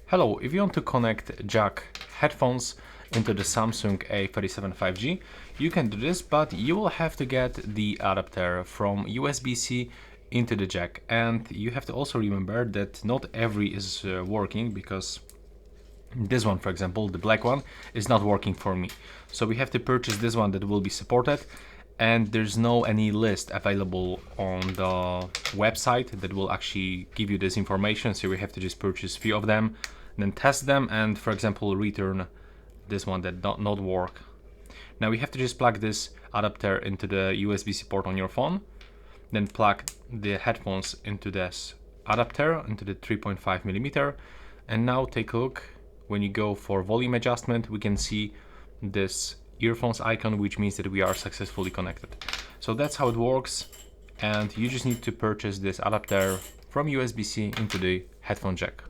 Hello, if you want to connect jack headphones into the Samsung A37 5G, you can do this, but you will have to get the adapter from USB-C into the jack. And you have to also remember that not every is working, because this one, for example, the black one, is not working for me. So we have to purchase this one that will be supported, and there's no any list available on the website that will actually give you this information. So we have to just purchase a few of them, then test them, and for example return this one that not work. Now we have to just plug this adapter into the USB-C port on your phone, then plug the headphones into this adapter, into the 3.5mm, and now take a look. When you go for volume adjustment, we can see this earphones icon, which means that we are successfully connected. So that's how it works, and you just need to purchase this adapter from USB-C into the headphone jack.